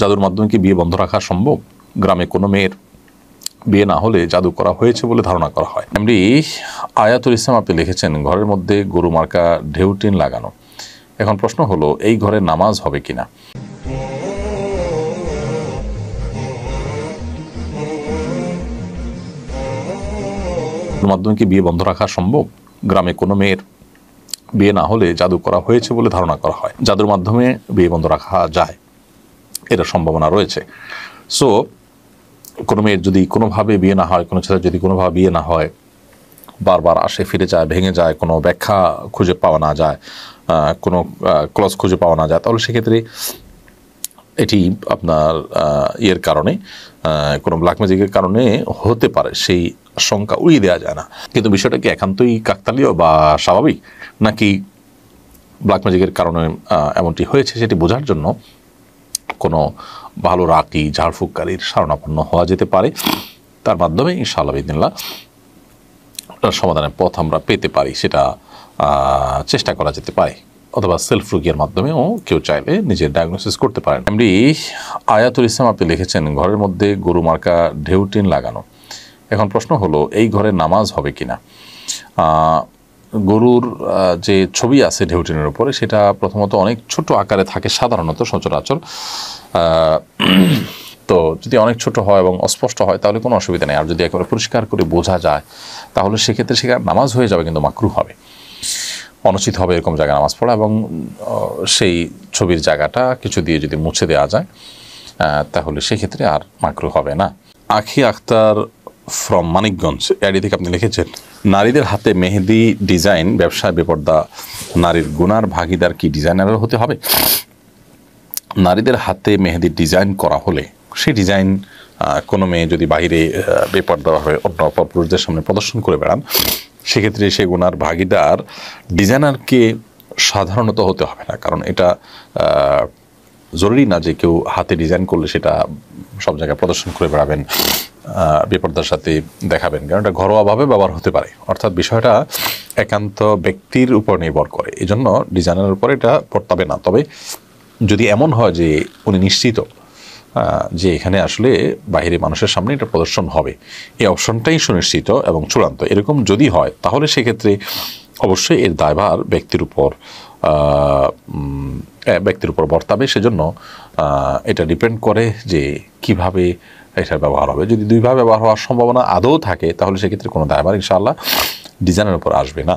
জাদুর মাধ্যমে কি বিয়ে বন্ধ রাখা সম্ভব? গ্রামে কোনো মেয়ের বিয়ে না হলে জাদু করা হয়েছে বলে ধারণা করা হয়। এমডি আয়াতুল ইসলাম আপনি লিখেছেন, ঘরের মধ্যে গরু মার্কা ঢেউটিন লাগানো। এখন প্রশ্ন হলো, এই ঘরে নামাজ হবে কিনা? মাধ্যমে কি বিয়ে বন্ধ রাখা সম্ভব? গ্রামে কোনো মেয়ের বিয়ে না হলে জাদু করা হয়েছে বলে ধারণা করা হয়। জাদুর মাধ্যমে বিয়ে বন্ধ রাখা যায়, এটার সম্ভাবনা রয়েছে। সো কোনো মেয়ের যদি কোনোভাবে বিয়ে না হয়, কোনো ছেলের যদি কোনোভাবে বিয়ে না হয়, বারবার আসে ফিরে যায়, ভেঙে যায়, কোনো ব্যাখ্যা খুঁজে পাওয়া না যায়, কোনো ক্লজ খুঁজে পাওয়া না যায়, তাহলে সেক্ষেত্রে এটি আপনার ইয়ের কারণে, কোনো ব্ল্যাক ম্যাজিকের কারণে হতে পারে, সেই আশঙ্কা উড়িয়ে দেওয়া যায় না। কিন্তু বিষয়টা কি একান্তই কাকতালীয় বা স্বাভাবিক, নাকি ব্ল্যাক ম্যাজিকের কারণে এমনটি হয়েছে, সেটি বোঝার জন্য কোনো ভালো রাকি ঝাড়ফুঁককারীর শরণাপন্ন হওয়া যেতে পারে। তার মাধ্যমে ইনশাআল্লাহ বিদিনিল্লাহ সমাধানের পথ আমরা পেতে পারি, সেটা চেষ্টা করা যেতে পারে। অথবা সেলফ রুগিয়ার মাধ্যমেও কেউ চাইলে নিজের ডায়াগনোসিস করতে পারেন। এমডি আয়াতুল ইসলাম আপনি লিখেছেন, ঘরের মধ্যে গরু মার্কা ঢেউটিন লাগানো। এখন প্রশ্ন হলো, এই ঘরে নামাজ হবে কিনা? গরুর যে ছবি আছে ঢেউটিনের উপরে, সেটা প্রথমত অনেক ছোট আকারে থাকে সাধারণত সচরাচর। তো যদি অনেক ছোট হয় এবং অস্পষ্ট হয় তাহলে কোনো অসুবিধা নেই। আর যদি একেবারে পরিষ্কার করে বোঝা যায় তাহলে সেক্ষেত্রে সেখানে নামাজ হয়ে যাবে, কিন্তু মাকরুহ হবে, অনুচিত হবে এরকম জায়গায় নামাজ পড়া। এবং সেই ছবির জায়গাটা কিছু দিয়ে যদি মুছে দেওয়া যায় তাহলে সেক্ষেত্রে আর মাকরুহ হবে না। আখি আখতার ফ্রম মানিকগঞ্জ এডি থেকে আপনি লিখেছেন, নারীদের হাতে মেহেদি ডিজাইন ব্যবসায় বেপর্দা নারীর গুনার ভাগিদার কি ডিজাইনার হতে হবে? নারীদের হাতে মেহেদি ডিজাইন করা হলে সেই ডিজাইন কোনো মেয়ে যদি বাইরে বেপর্দাভাবে অন্য পুরুষদের সামনে প্রদর্শন করে বেড়ান, সেক্ষেত্রে সে গুনার ভাগিদার ডিজাইনারকে সাধারণত হতে হবে না। কারণ এটা জরুরি না যে কেউ হাতে ডিজাইন করলে সেটা সব জায়গায় প্রদর্শন করে বেড়াবেন, বেপর্দার সাথে দেখাবেন, কারণ এটা ঘরোয়াভাবে ব্যবহার হতে পারে। অর্থাৎ বিষয়টা একান্ত ব্যক্তির উপর নির্ভর করে, এই জন্য ডিজাইনের উপর এটা পড়তাবে না। তবে যদি এমন হয় যে উনি নিশ্চিত যে এখানে আসলে বাইরে মানুষের সামনে এটা প্রদর্শন হবে, এই অপশনটাই সুনিশ্চিত এবং চূড়ান্ত, এরকম যদি হয় তাহলে সেক্ষেত্রে অবশ্যই এর দায়ভার ব্যক্তির উপর বর্তাবে। সেজন্য এটা ডিপেন্ড করে যে কিভাবে এটার ব্যবহার হবে। যদি দুইভাবে ব্যবহার হওয়ার সম্ভাবনা আদৌ থাকে তাহলে সেক্ষেত্রে কোনো দায়ভার ইনশাআল্লাহ ডিজাইনের উপর আসবে না।